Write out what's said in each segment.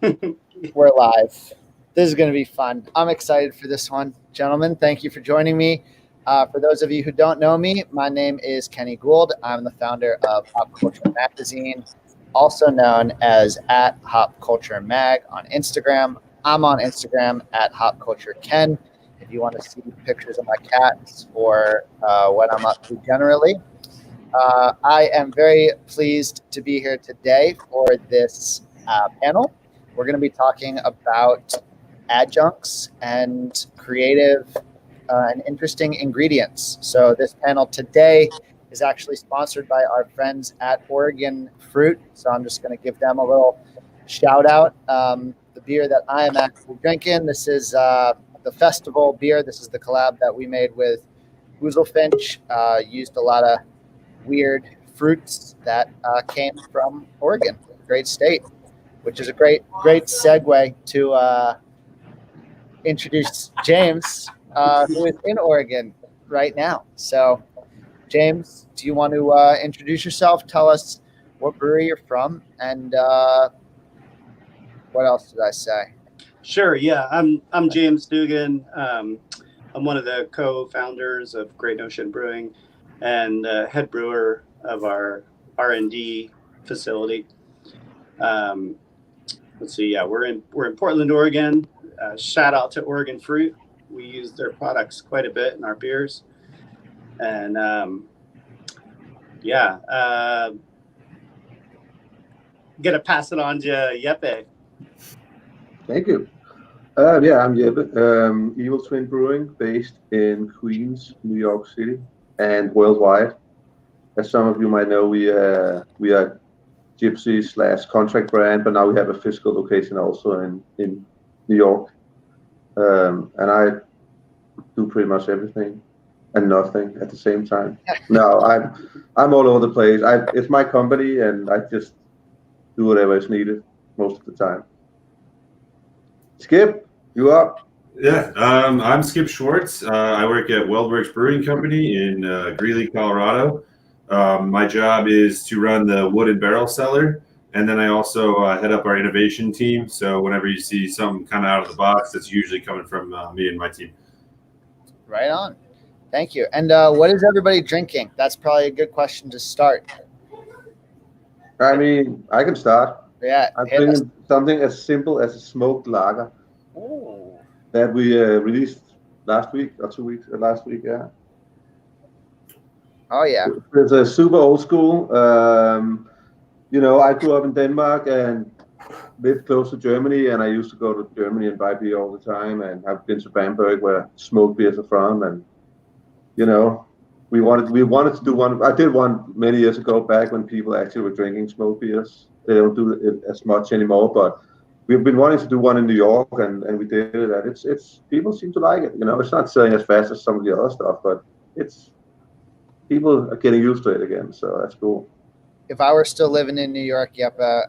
We're live. This is going to be fun. I'm excited for this one. Gentlemen, thank you for joining me. For those of you who don't know me, my name is Kenny Gould. I'm the founder of Hop Culture Magazine, also known as at Hop Culture Mag on Instagram. I'm on Instagram at Hop Culture Ken. If you want to see pictures of my cats or what I'm up to generally. I am very pleased to be here today for this panel. We're going to be talking about adjuncts and creative and interesting ingredients. So this panel today is actually sponsored by our friends at Oregon Fruit. So I'm just going to give them a little shout out. The beer that I am actually drinking, this is the festival beer. This is the collab that we made with Ouzelfinch. Used a lot of weird fruits that came from Oregon, great state, which is a great segue to introduce James, who is in Oregon right now. So, James, do you want to introduce yourself? Tell us what brewery you're from, and what else did I say? Sure. Yeah, I'm James Dugan. I'm one of the co-founders of Great Notion Brewing and head brewer of our R&D facility. Let's see. Yeah, we're in Portland, Oregon. Shout out to Oregon Fruit. We use their products quite a bit in our beers. And gonna pass it on to Jeppe. Thank you. I'm Jeppe. Evil Twin Brewing, based in Queens, New York City, and worldwide. As some of you might know, we are Gypsy/contract brand, but now we have a physical location also in New York. And I do pretty much everything and nothing at the same time. No, I'm all over the place. It's my company, and I just do whatever is needed most of the time. Skip, you up? Yeah, I'm Skip Schwartz. I work at WeldWerks Brewing Company in Greeley, Colorado. My job is to run the wood and barrel cellar, and then I also head up our innovation team. So whenever you see something kind of out of the box, that's usually coming from me and my team. Right on. Thank you. And what is everybody drinking? That's probably a good question to start. I mean, I can start. Yeah. I'm drinking something as simple as a smoked lager. Ooh. That we released last week, yeah. Oh, yeah. It's a super old school. I grew up in Denmark and lived close to Germany, and I used to go to Germany and buy beer all the time, and I've been to Bamberg, where smoked beers are from, and, we wanted to do one. I did one many years ago, back when people actually were drinking smoked beers. They don't do it as much anymore, but we've been wanting to do one in New York, and we did it, and it's people seem to like it. It's not selling as fast as some of the other stuff, but people are getting used to it again, so that's cool. If I were still living in New York, Jeppe,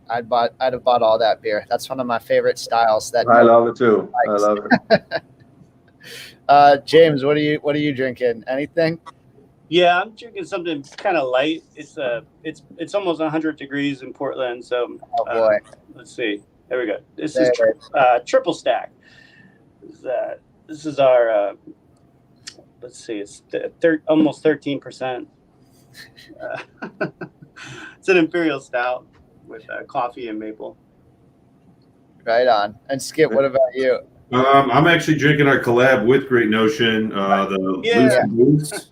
I'd have bought all that beer. That's one of my favorite styles. I love it too. I love it. James, what are you drinking? Anything? Yeah, I'm drinking something kind of light. It's almost 100 degrees in Portland, so oh boy. Let's see. There we go. This is triple stack. This is our let's see. It's almost 13%. It's an imperial stout with coffee and maple. Right on. And Skip, what about you? I'm actually drinking our collab with Great Notion, the Loose Boost,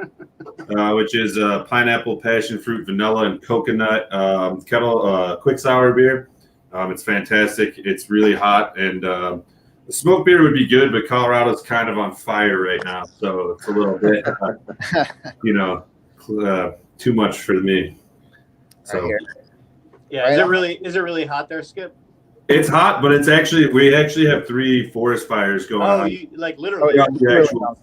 which is pineapple, passion fruit, vanilla, and coconut kettle quick sour beer. It's fantastic. It's really hot, and the smoked beer would be good, but Colorado's kind of on fire right now, so it's a little bit, too much for me. So, yeah, right. Is it really hot there, Skip? It's hot, but we actually have 3 forest fires going on. Like literally? Oh,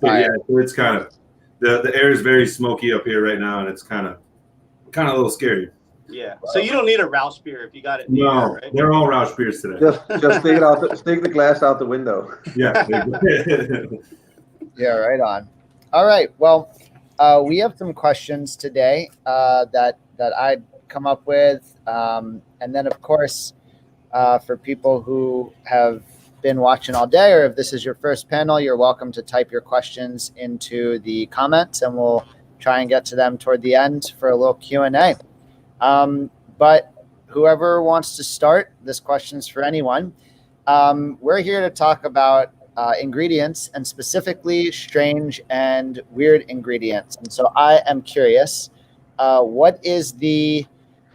yeah, so it's kind of the air is very smoky up here right now, and it's kind of a little scary. Yeah. So you don't need a Roush beer if you got it. No, right? They're all Roush beers today. Just stick the glass out the window. Yeah. Yeah. Right on. All right. Well, we have some questions today that I'd come up with, and then of course For people who have been watching all day, or if this is your first panel, you're welcome to type your questions into the comments, and we'll try and get to them toward the end for a little Q&A. But whoever wants to start, this question's for anyone. We're here to talk about ingredients, and specifically strange and weird ingredients. And so I am curious, what is the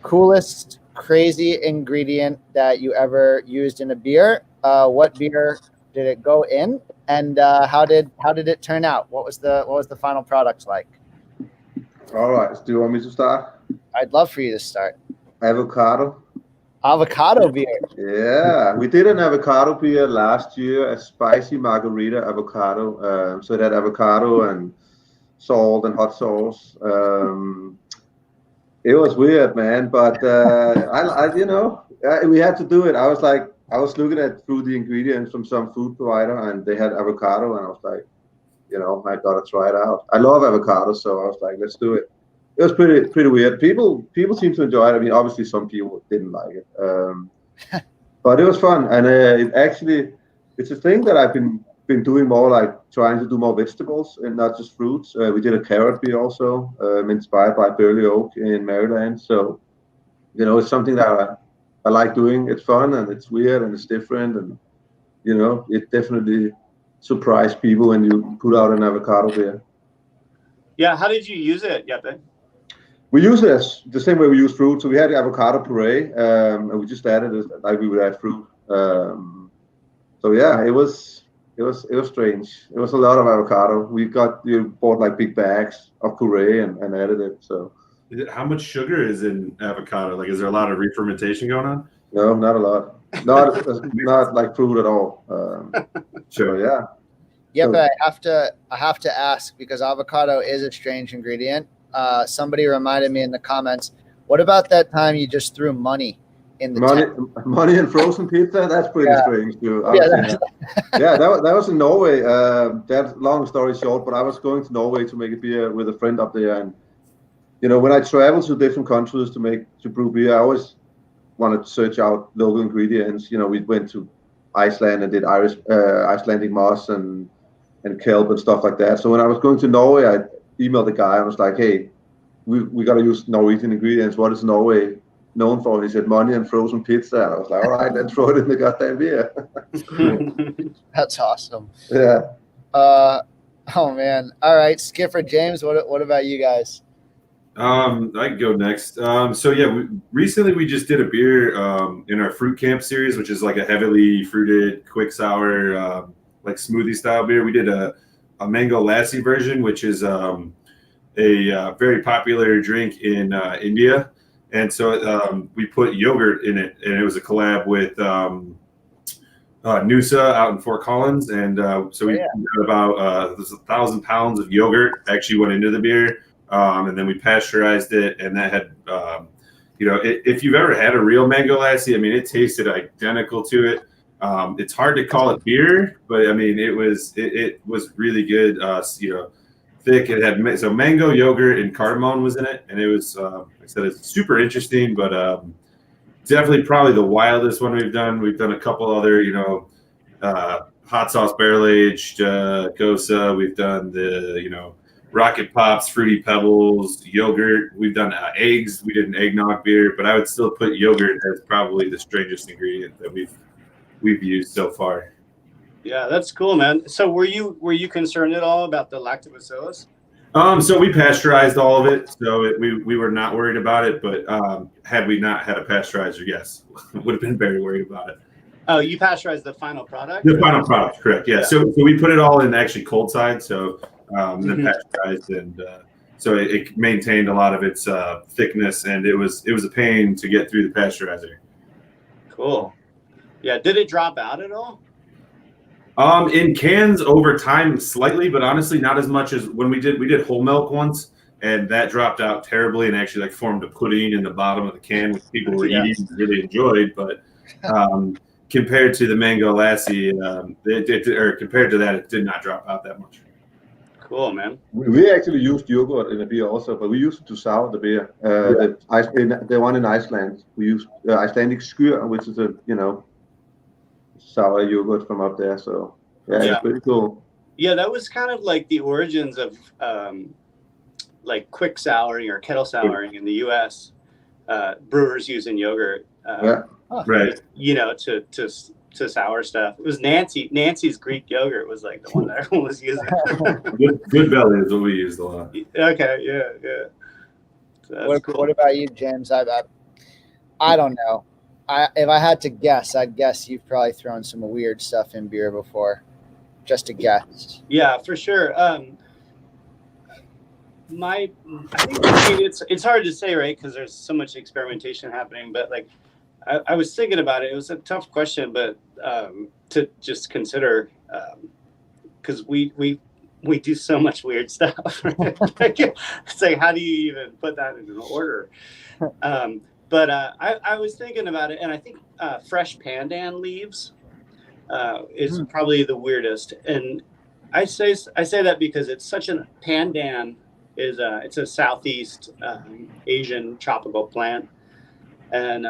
coolest, crazy ingredient that you ever used in a beer? What beer did it go in, and how did it turn out? What was the final product like? All right. Do you want me to start? I'd love for you to start. Avocado. Avocado beer. Yeah, we did an avocado beer last year, a spicy margarita avocado. So it had avocado and salt and hot sauce. It was weird, man, but we had to do it. I was looking through the ingredients from some food provider, and they had avocado, and I was like, I gotta try it out. I love avocado, so I was like, let's do it. It was pretty weird. People seem to enjoy it. I mean, obviously some people didn't like it, but it was fun, and it's a thing that I've been doing more, like trying to do more vegetables and not just fruits. We did a carrot beer also, inspired by Burley Oak in Maryland. So, it's something that I like doing. It's fun and it's weird and it's different, and it definitely surprised people when you put out an avocado beer. Yeah, how did you use it, Jeppe? We use it as the same way we use fruit. So we had avocado puree, and we just added it like we would add fruit. So yeah, it was strange. It was a lot of avocado. You bought like big bags of puree and added it. So how much sugar is in avocado? Like, is there a lot of re-fermentation going on? No, not a lot. Not like fruit at all. Sure, yeah. Yeah, but I have to ask, because avocado is a strange ingredient. Somebody reminded me in the comments, what about that time you just threw money in the money and frozen pizza? That's pretty strange too. That was in Norway. That's long story short, but I was going to Norway to make a beer with a friend up there, and when I travel to different countries to brew beer, I always wanted to search out local ingredients. We went to Iceland and did Icelandic moss and kelp and stuff like that. So when I was going to Norway, I emailed the guy and was like, hey, we got to use Norwegian ingredients. What is Norway known for? He said money and frozen pizza. And I was like, all right, let's throw it in the goddamn beer. That's awesome. Yeah. Oh man. All right, Skipper James, what about you guys? I can go next. Recently we just did a beer in our fruit camp series, which is like a heavily fruited, quick sour, like smoothie style beer. We did a mango lassi version, which is a very popular drink in India. And so we put yogurt in it, and it was a collab with Noosa out in Fort Collins. And so we got about 1,000 pounds of yogurt actually went into the beer. And then we pasteurized it, and that had, if you've ever had a real mango lassi, I mean, it tasted identical to it. It's hard to call it beer, but I mean, it was really good. Thick. It had mango, yogurt, and cardamom was in it, and it was, like I said, it's super interesting, but definitely probably the wildest one we've done. We've done a couple other, hot sauce barrel aged Gosa. We've done the, Rocket Pops, Fruity Pebbles, yogurt. We've done eggs. We did an eggnog beer, but I would still put yogurt as probably the strangest ingredient that we've used so far. Yeah, that's cool, man. So were you concerned at all about the lactobacillus? So we pasteurized all of it, so we were not worried about it. But had we not had a pasteurizer, yes, would have been very worried about it. Oh, you pasteurized the final product? The final product, correct? Yeah. So we put it all in actually cold side, so then pasteurized, and so it maintained a lot of its thickness, and it was a pain to get through the pasteurizer. Cool. Yeah. Did it drop out at all? In cans over time slightly, but honestly not as much as when we did whole milk once, and that dropped out terribly and actually like formed a pudding in the bottom of the can, which people were eating and really enjoyed. But compared to the mango lassi, or compared to that, it did not drop out that much. Cool, man. We actually used yogurt in the beer also, but we used it to sour the beer. The one in Iceland, we used Icelandic skyr, which is sour yogurt from up there. So it's pretty cool. Yeah, that was kind of like the origins of like quick souring or kettle souring in the U.S. Brewers using yogurt, right? To sour stuff. It was Nancy's Greek yogurt was like the one that everyone was using. Good Belly is what we used a lot. Okay, yeah. So what about you, James? I don't know. If I had to guess, I'd guess you've probably thrown some weird stuff in beer before. Just a guess. Yeah, for sure. I think it's hard to say, right? Because there's so much experimentation happening. But like, I was thinking about it. It was a tough question, but to just consider, because we do so much weird stuff. Right? It's like, how do you even put that in an order? But I was thinking about it, and I think fresh pandan leaves is probably the weirdest. And I say that because it's such a pandan is it's a Southeast Asian tropical plant, and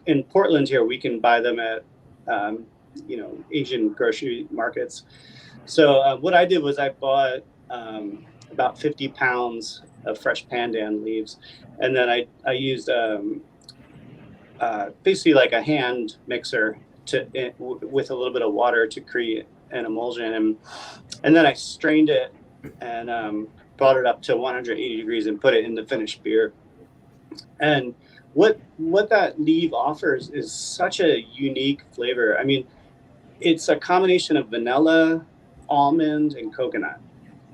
in Portland here we can buy them at Asian grocery markets. So what I did was I bought about 50 pounds of fresh pandan leaves, and then I used basically like a hand mixer with a little bit of water to create an emulsion, and then I strained it and brought it up to 180 degrees and put it in the finished beer. And what that leaf offers is such a unique flavor. I mean, it's a combination of vanilla, almond, and coconut,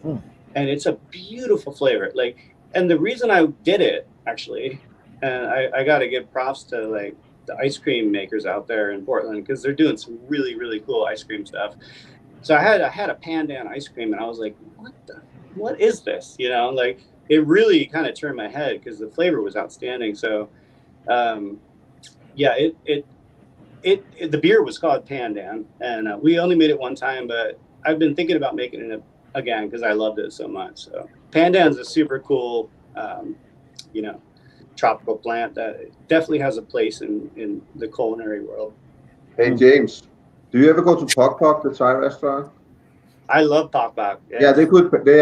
and it's a beautiful flavor. Like, and the reason I did it actually, and I got to give props to like the ice cream makers out there in Portland, because they're doing some really, really cool ice cream stuff. So I had a pandan ice cream, and I was like, what is this? Like, it really kind of turned my head because the flavor was outstanding. So, the beer was called Pandan, and we only made it one time, but I've been thinking about making it again because I loved it so much. So Pandan's a super cool, tropical plant that definitely has a place in the culinary world. Hey, James, do you ever go to Pok Pok, the Thai restaurant? I love Pok Pok. Yeah, they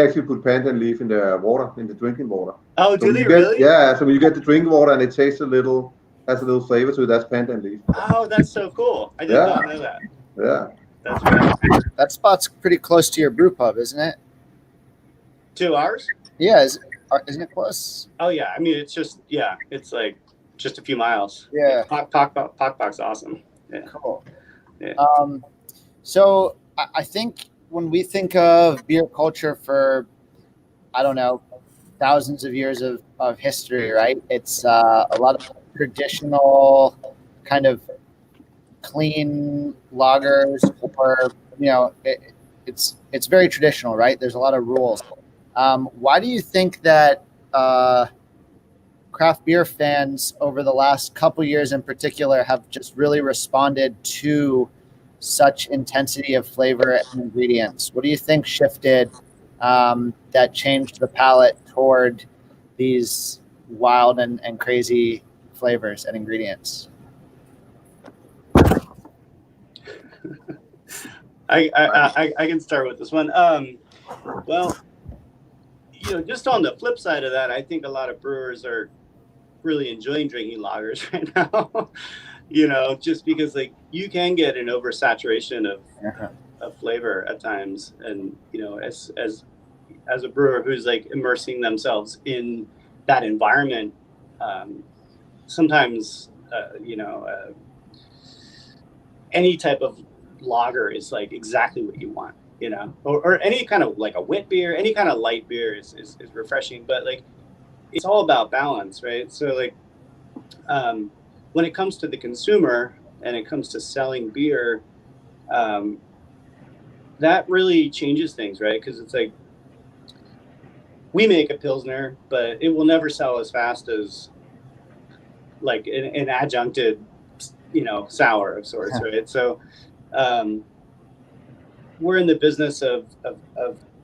actually put pandan leaf in the water, in the drinking water. Oh, do they really? Yeah, so when you get the drinking water and it tastes has a little flavor to it, that's pandan leaf. Oh, that's so cool. I did not know that. Yeah. That's right. That spot's pretty close to your brew pub, isn't it? To ours? Yeah, isn't it close? Oh yeah, I mean it's like just a few miles. Yeah. Pok Pok's awesome. Yeah. Cool. Yeah. So I think when we think of beer culture for, I don't know, thousands of years of history, right? It's a lot of traditional kind of clean lagers, or it's very traditional, right? There's a lot of rules. Why do you think that craft beer fans over the last couple years in particular have just really responded to such intensity of flavor and ingredients? What do you think shifted that changed the palate toward these wild and crazy flavors and ingredients? I can start with this one. Well, just on the flip side of that, I think a lot of brewers are really enjoying drinking lagers right now. Just because like you can get an oversaturation of flavor at times, and as a brewer who's like immersing themselves in that environment, sometimes any type of lager is like exactly what you want, or any kind of like a wit beer, any kind of light beer is refreshing, but like it's all about balance, right? So like when it comes to the consumer and it comes to selling beer, that really changes things, right? Because it's like we make a Pilsner, but it will never sell as fast as like an adjuncted, sour of sorts, right? So we're in the business of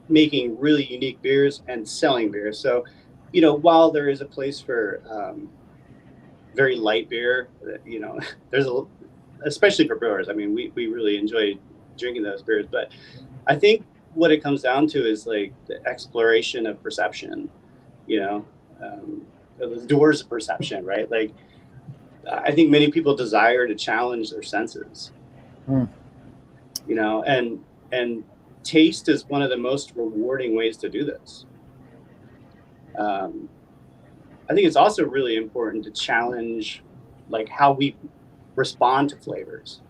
making really unique beers and selling beers. So, while there is a place for very light beer, there's especially for brewers. I mean, we really enjoy drinking those beers, but I think what it comes down to is like the exploration of perception, the doors of perception, right? Like, I think many people desire to challenge their senses, and taste is one of the most rewarding ways to do this. I think it's also really important to challenge like how we respond to flavors.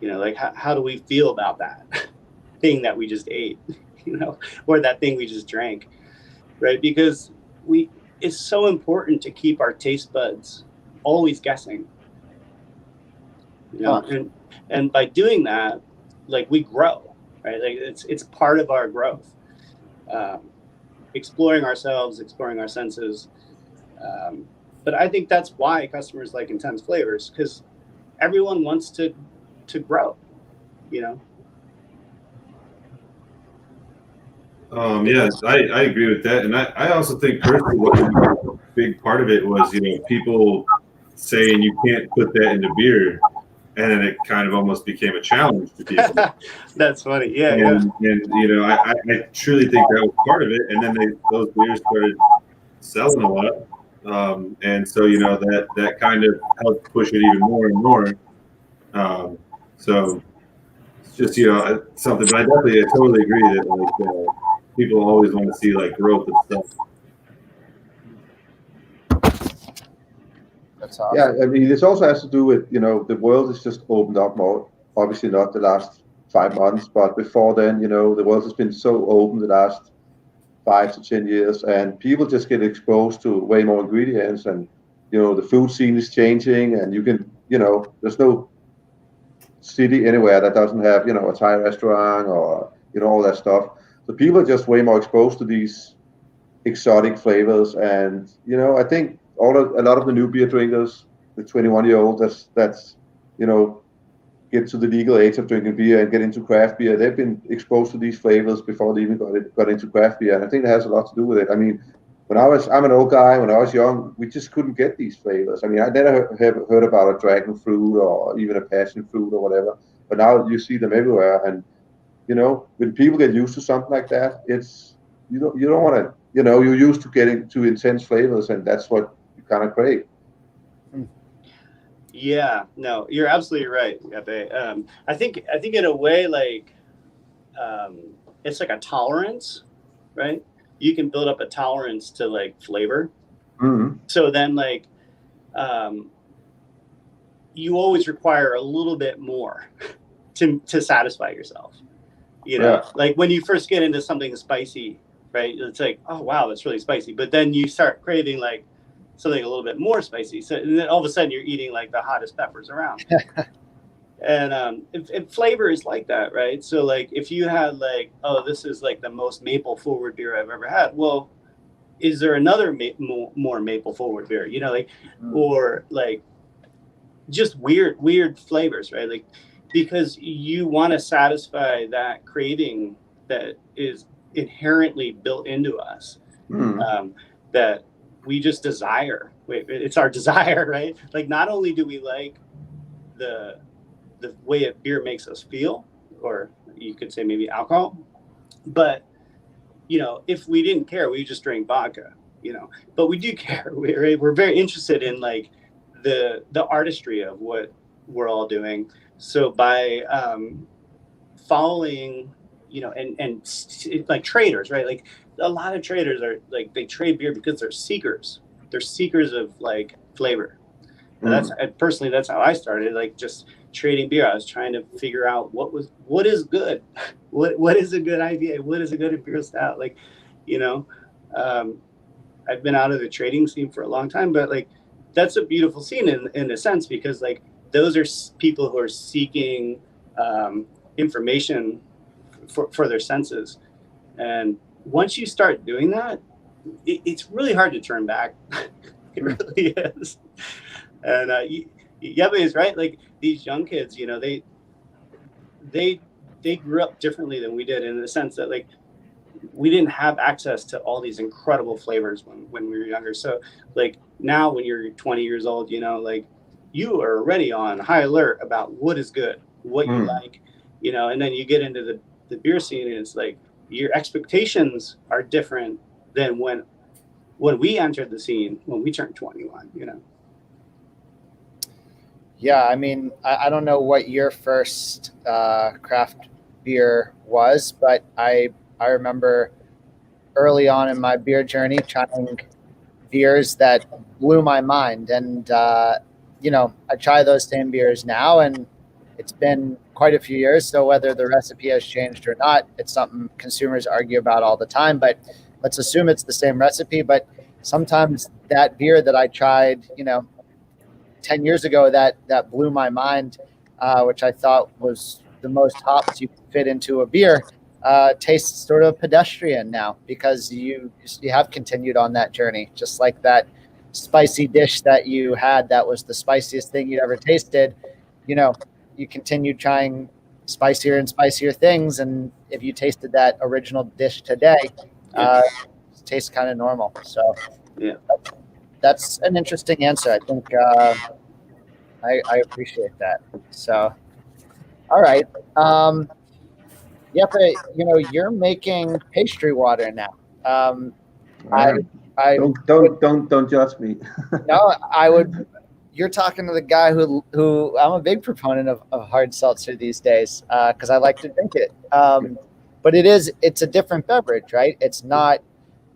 Like how do we feel about that thing that we just ate, or that thing we just drank, right? Because it's so important to keep our taste buds always guessing, and by doing that, like we grow, right? Like it's part of our growth, exploring ourselves, exploring our senses. But I think that's why customers like intense flavors, because everyone wants to grow, Yes, I agree with that. And I also think personally what was a big part of it was, people saying you can't put that into beer. And then it kind of almost became a challenge to people. That's funny. Yeah. And I truly think that was part of it. And then those beers started selling a lot. And so, that kind of helped push it even more and more. So it's just, something, but I totally agree that like people always want to see like growth and stuff. That's awesome. Yeah, I mean, this also has to do with, the world has just opened up more. Obviously not the last 5 months, but before then, the world has been so open the last 5 to 10 years, and people just get exposed to way more ingredients, and, the food scene is changing, and you can, there's no city anywhere that doesn't have, a Thai restaurant or, all that stuff. So people are just way more exposed to these exotic flavors, and, I think a lot of the new beer drinkers, the 21-year-olds that's get to the legal age of drinking beer and get into craft beer, they've been exposed to these flavors before they even got into craft beer. And I think that has a lot to do with it. I mean, I'm an old guy. When I was young, we just couldn't get these flavors. I mean, I never have heard about a dragon fruit or even a passion fruit or whatever. But now you see them everywhere. And when people get used to something like that, it's you don't want to. You're used to getting to intense flavors, and that's what you kind of crave. Yeah, no, you're absolutely right, Jeppe. I think in a way, like, it's like a tolerance, right? You can build up a tolerance to like flavor. Mm-hmm. So then, like, you always require a little bit more to satisfy yourself. Yeah. Like when you first get into something spicy, right? It's like, oh wow, that's really spicy. But then you start craving like something a little bit more spicy. So and then all of a sudden you're eating like the hottest peppers around. And if flavor is like that, right? So like if you had like, oh, this is like the most maple forward beer I've ever had. Well, is there another more maple forward beer? Or like just weird flavors, right? Like because you want to satisfy that craving that is inherently built into us, that we just desire. It's our desire, right? Like not only do we like the way a beer makes us feel, or you could say maybe alcohol, but if we didn't care, we just drink vodka, but we do care. We're very interested in like the artistry of what we're all doing. So by following, and like traders, right? Like a lot of traders are like, they trade beer because they're seekers. They're seekers of like flavor. And personally, that's how I started, like just trading beer. I was trying to figure out what is good, what is a good IPA, what is a good imperial stout. Like, I've been out of the trading scene for a long time, but like that's a beautiful scene in a sense, because like those are people who are seeking information for their senses. And once you start doing that, it's really hard to turn back. It really is. And Jeppe is right. Like these young kids, they grew up differently than we did, in the sense that like we didn't have access to all these incredible flavors when we were younger. So like now when you're 20 years old, you know, like you are already on high alert about what is good, what you like, you know, and then you get into the beer scene and it's like your expectations are different than when we entered the scene, when we turned 21, you know? Yeah. I mean, I don't know what your first craft beer was, but I remember early on in my beer journey trying beers that blew my mind. And, you know, I try those same beers now, and it's been quite a few years. So whether the recipe has changed or not, it's something consumers argue about all the time. But let's assume it's the same recipe. But sometimes that beer that I tried, you know, 10 years ago that blew my mind, which I thought was the most hops you could fit into a beer, tastes sort of pedestrian now because you have continued on that journey, just like that spicy dish that you had that was the spiciest thing you'd ever tasted. You know, you continued trying spicier and spicier things, and if you tasted that original dish today, it tastes kind of normal. So yeah, that's an interesting answer. I think I appreciate that. So all right. Jeppe, you know, you're making pastry water now. I Don't judge me. no, I would. You're talking to the guy who I'm a big proponent of hard seltzer these days because I like to drink it. But it's a different beverage, right? It's not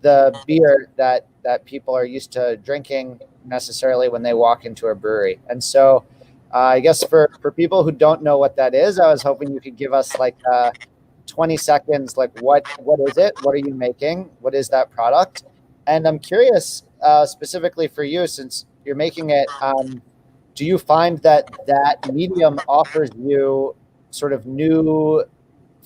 the beer that people are used to drinking necessarily when they walk into a brewery. And so I guess for people who don't know what that is, I was hoping you could give us like 20 seconds, like what is it? What are you making? What is that product? And I'm curious specifically for you, since you're making it, do you find that medium offers you sort of new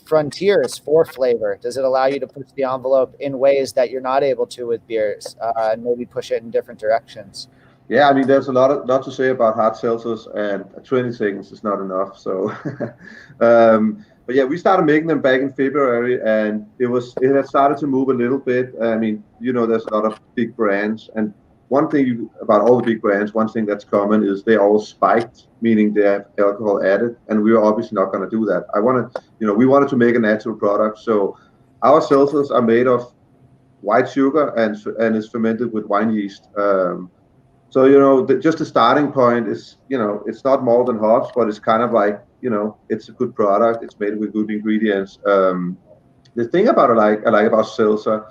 frontiers for flavor? Does it allow you to push the envelope in ways that you're not able to with beers, and maybe push it in different directions? Yeah, I mean, there's a lot to say about hard seltzers, and 20 seconds is not enough. So, but yeah, we started making them back in February, and it had started to move a little bit. I mean, you know, there's a lot of big brands, and one thing about all the big brands, one thing that's common is they all spiked, meaning they have alcohol added, and we were obviously not going to do that. We wanted to make a natural product, so our seltzers are made of white sugar and is fermented with wine yeast. So, you know, just the starting point is, you know, it's not more than hops, but it's kind of like, you know, it's a good product. It's made with good ingredients. The thing about it, I like about seltzer,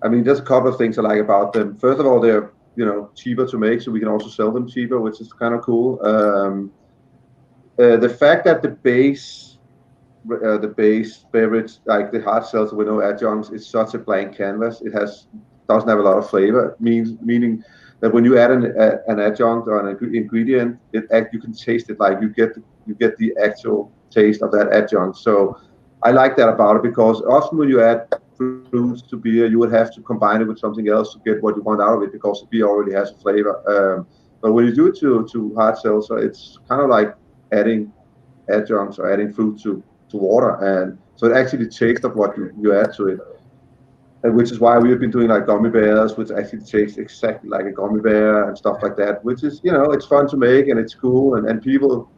I mean, there's a couple of things I like about them. First of all, they're, you know, cheaper to make, so we can also sell them cheaper, which is kind of cool. The fact that the base beverage, like the hard seltzer with no adjuncts, is such a blank canvas. It doesn't have a lot of flavor, meaning that when you add an adjunct or an ingredient, you can taste it, like you get the actual taste of that adjunct. So I like that about it, because often when you add fruits to beer, you would have to combine it with something else to get what you want out of it, because the beer already has a flavor. But when you do it to hard seltzer, it's kind of like adding adjuncts or adding fruit to water, and so it actually tastes of what you add to it. Which is why we've been doing like gummy bears, which actually tastes exactly like a gummy bear and stuff like that, which is, you know, it's fun to make and it's cool, and people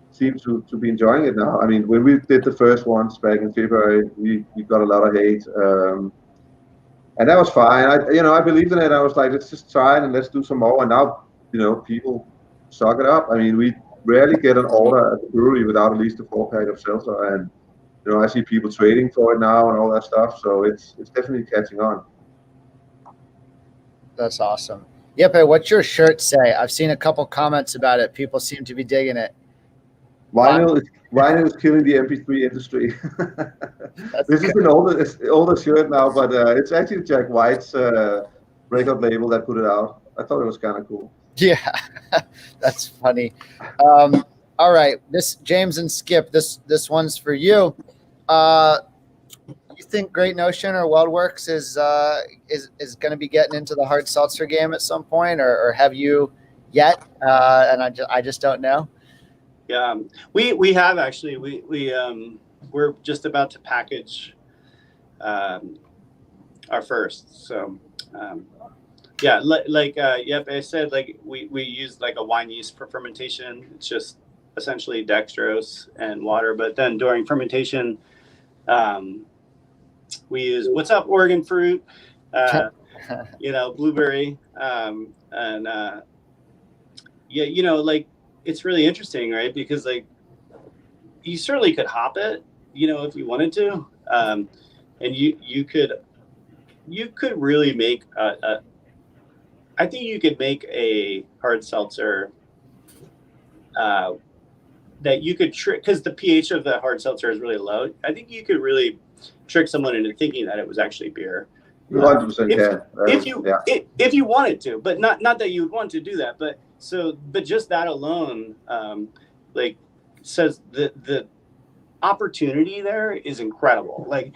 seem to be enjoying it now. I mean, when we did the first ones back in February, we got a lot of hate, and that was fine. I believed in it. I was like, let's just try it and let's do some more. And now, you know, people suck it up. I mean, we rarely get an order at the brewery without at least a 4-pack of seltzer, and you know, I see people trading for it now and all that stuff. So it's definitely catching on. That's awesome. Jeppe, what's your shirt say? I've seen a couple comments about it. People seem to be digging it. Vinyl is killing the MP3 industry. This is an older shirt now, but it's actually Jack White's record label that put it out. I thought it was kind of cool. Yeah, that's funny. All right, this James and Skip, this one's for you. You think Great Notion or WeldWerks is going to be getting into the hard seltzer game at some point, or have you yet? And I just don't know. Yeah, we have actually. We're just about to package our first. So yeah, like Jeppe, I said, like we use like a wine yeast for fermentation. It's just essentially dextrose and water. But then during fermentation, we use what's up Oregon fruit, blueberry, and like it's really interesting, right? Because like you certainly could hop it, if you wanted to, and you could really make I think you could make a hard seltzer that you could trick, because the pH of the hard seltzer is really low. I think you could really trick someone into thinking that it was actually beer. 100%, if you wanted to, but not that you would want to do that. But just that alone, like says the opportunity there is incredible. Like,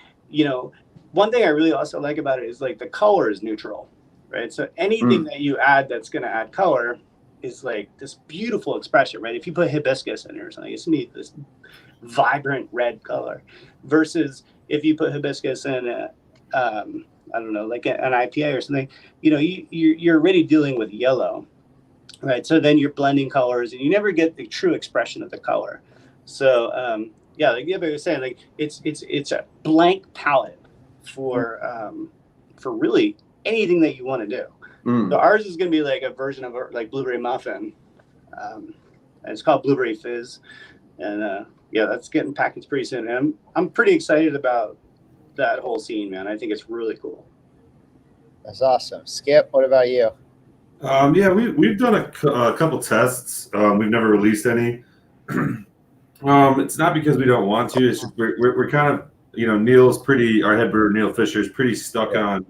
one thing I really also like about it is like the color is neutral, right? So anything that you add that's going to add color is like this beautiful expression, right? If you put hibiscus in it or something, it's going to be this vibrant red color, versus if you put hibiscus in I don't know, like an IPA or something, you're already dealing with yellow, right? So then you're blending colors and you never get the true expression of the color. So like Jeppe was saying, like it's a blank palette for really anything that you want to do. So ours is going to be like a version of like blueberry muffin, and it's called Blueberry Fizz, and that's getting packaged pretty soon. And I'm pretty excited about that whole scene, man. I think it's really cool. That's awesome. Skip, what about you? We've done a couple tests. We've never released any. It's not because we don't want to. It's just we're kind of, Neil's our head brewer Neil Fisher is pretty stuck on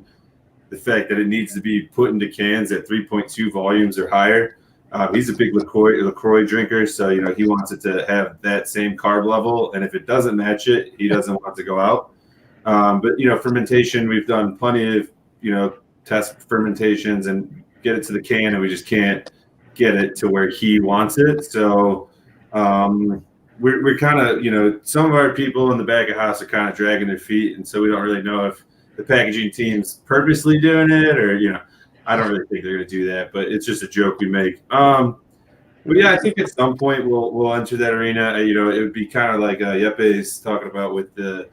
the fact that it needs to be put into cans at 3.2 volumes or higher. He's a big LaCroix drinker, so he wants it to have that same carb level, and if it doesn't match it, he doesn't want it to go out. But fermentation, we've done plenty of test fermentations and get it to the can, and we just can't get it to where he wants it. So we're kind of some of our people in the back of house are kind of dragging their feet, and so we don't really know if the packaging team's purposely doing it or I don't really think they're going to do that, but it's just a joke we make. But yeah, I think at some point we'll enter that arena. It would be kind of like Jeppe's talking about with the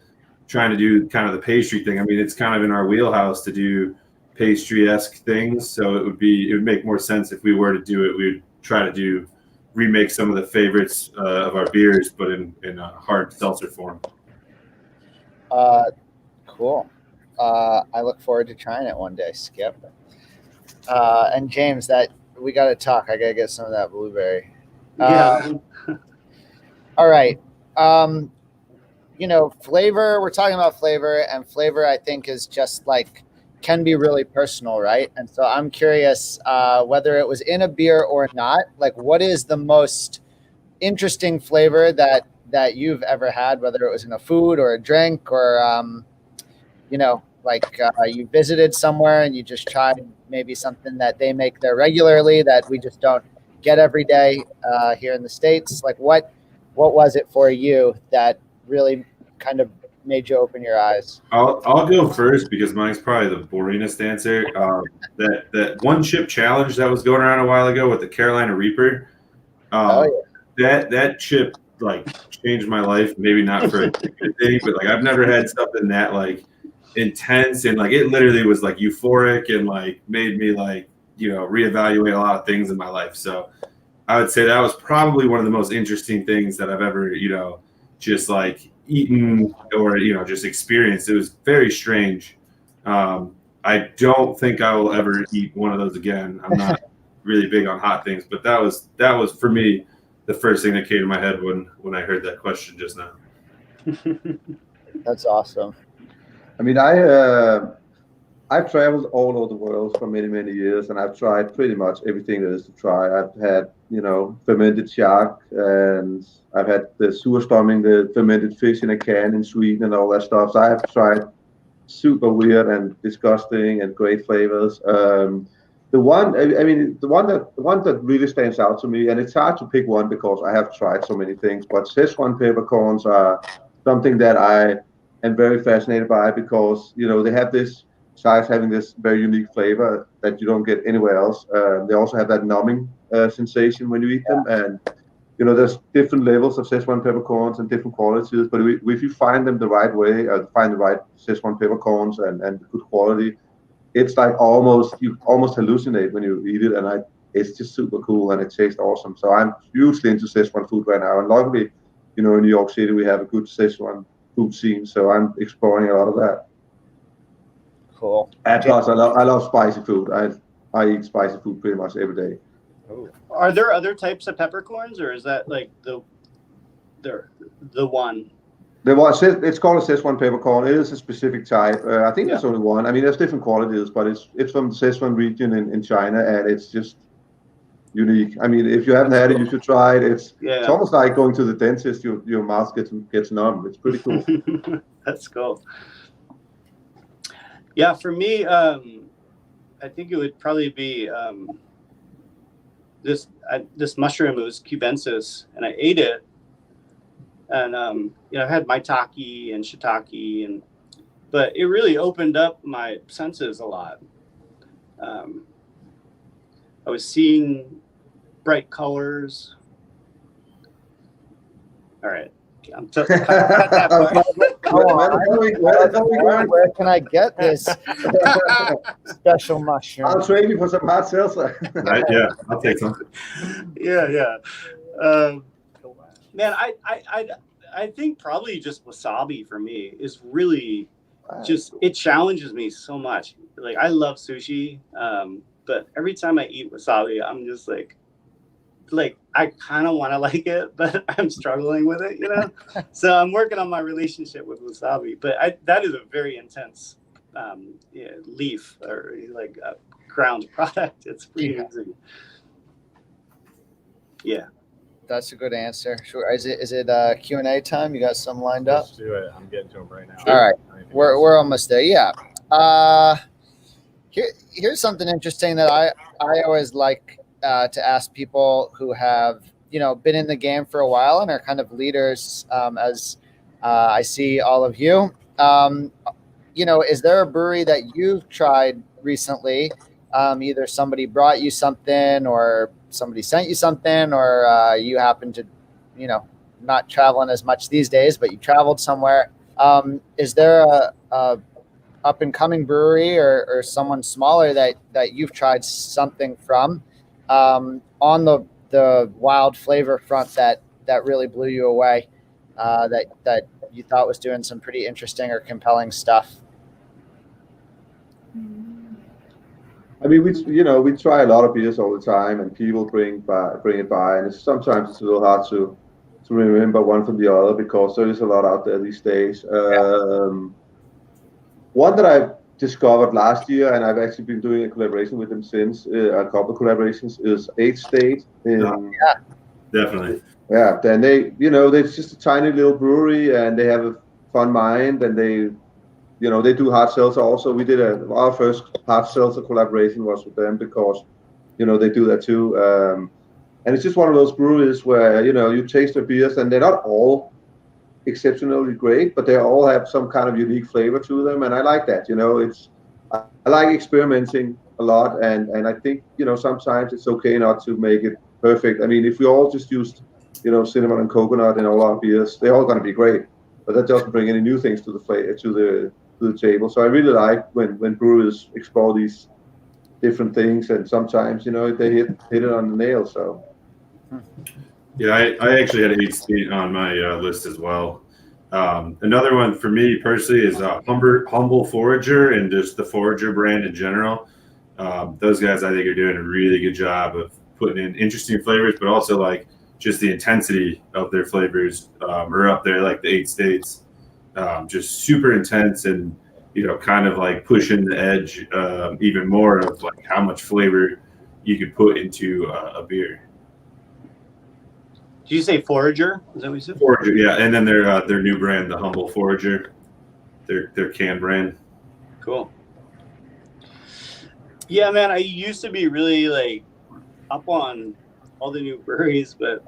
trying to do kind of the pastry thing. I mean, it's kind of in our wheelhouse to do pastry-esque things, so it would make more sense if we were to do it. We would try to remake some of the favorites of our beers, but in a hard seltzer form. Cool. I look forward to trying it one day, Skip. And James, that we got to talk. I got to get some of that blueberry. All right. Flavor, we're talking about flavor, and flavor I think is just like can be really personal, right? And so I'm curious whether it was in a beer or not, like what is the most interesting flavor that you've ever had, whether it was in a food or a drink or, you visited somewhere and you just tried maybe something that they make there regularly that we just don't get every day here in the States. Like what was it for you that really kind of made you open your eyes? I'll go first because mine's probably the boringest answer. That one chip challenge that was going around a while ago with the Carolina Reaper. That chip like changed my life. Maybe not for a good thing, but like I've never had something that like intense and like it literally was like euphoric and like made me like reevaluate a lot of things in my life. So I would say that was probably one of the most interesting things that I've ever just like eaten or just experienced. It was very strange. I don't think I will ever eat one of those again. I'm not really big on hot things, but that was for me the first thing that came to my head when I heard that question just now. That's awesome. I mean, I've traveled all over the world for many, many years, and I've tried pretty much everything there is to try. I've had, fermented shark, and I've had the surströmming, the fermented fish in a can in Sweden and all that stuff. So I have tried super weird and disgusting and great flavors. The one that really stands out to me, and it's hard to pick one because I have tried so many things, but Szechuan peppercorns are something that I and very fascinated by it because, they have this size having this very unique flavor that you don't get anywhere else. They also have that numbing sensation when you eat them. And, there's different levels of Szechuan peppercorns and different qualities, but if you find them the right way, find the right Szechuan peppercorns and good quality, it's like you almost hallucinate when you eat it. And it's just super cool and it tastes awesome. So I'm hugely into Szechuan food right now. And luckily, in New York City, we have a good Szechuan food scene. So I'm exploring a lot of that. Cool. And plus, I love spicy food. I eat spicy food pretty much every day. Oh. Are there other types of peppercorns, or is that like the one? It's called a Szechuan peppercorn. It is a specific type. I think there's only one. I mean, there's different qualities, but it's from the Szechuan region in China, and it's just unique. I mean, if you haven't had it, you should try it. It's almost like going to the dentist. Your mouth gets numb. It's pretty cool. That's cool. Yeah, for me, I think it would probably be this mushroom. It was cubensis, and I ate it, and I had maitake and shiitake, but it really opened up my senses a lot. I was seeing bright colors. All right. Cut that part. Where can I get this special mushroom? I'll trade you for some hot seltzer. Yeah, I'll take some. Yeah. Man, I think probably just wasabi for me is really just, it challenges me so much. Like, I love sushi, but every time I eat wasabi, I'm just like I kind of want to like it, but I'm struggling with it, So I'm working on my relationship with wasabi. But that is a very intense leaf or like a ground product. It's pretty easy. Yeah. That's a good answer. Sure. Is it Q&A time? You got some lined up? Let's do it. I'm getting to them right now. All right. We're almost there. Yeah. Here's something interesting that I always like to ask people who have been in the game for a while and are kind of leaders, as I see all of you. Is there a brewery that you've tried recently? Either somebody brought you something, or somebody sent you something, or you happen to, not traveling as much these days, but you traveled somewhere. Is there a up and coming brewery or someone smaller that you've tried something from? On the wild flavor front that really blew you away, that you thought was doing some pretty interesting or compelling stuff? I mean, we try a lot of beers all the time, and people bring it by, and sometimes it's a little hard to remember one from the other because there is a lot out there these days. One that I discovered last year, and I've actually been doing a collaboration with them since, a couple of collaborations, is 8th State. Definitely. Yeah, then they're just a tiny little brewery, and they have a fun mind, and they do hard seltzer also. We did our first hard seltzer collaboration was with them because, they do that too. And it's just one of those breweries where, you taste their beers, and they're not all exceptionally great, but they all have some kind of unique flavor to them, and I like that. I like experimenting a lot, and I think sometimes it's okay not to make it perfect. I mean, if we all just used cinnamon and coconut in all our beers, they're all going to be great, but that doesn't bring any new things to the flavor to the table. So I really like when brewers explore these different things, and sometimes they hit it on the nail. So. Yeah, I actually had 8th State on my list as well. Another one for me personally is Humble Forager, and just the Forager brand in general. Those guys, I think, are doing a really good job of putting in interesting flavors, but also like just the intensity of their flavors are up there, like the 8 States. Just super intense, and kind of like pushing the edge even more of like how much flavor you could put into a beer. Did you say Forager? Is that what you said? Forager, yeah, and then their new brand, the Humble Forager, their can brand. Cool. Yeah, man, I used to be really like up on all the new breweries, but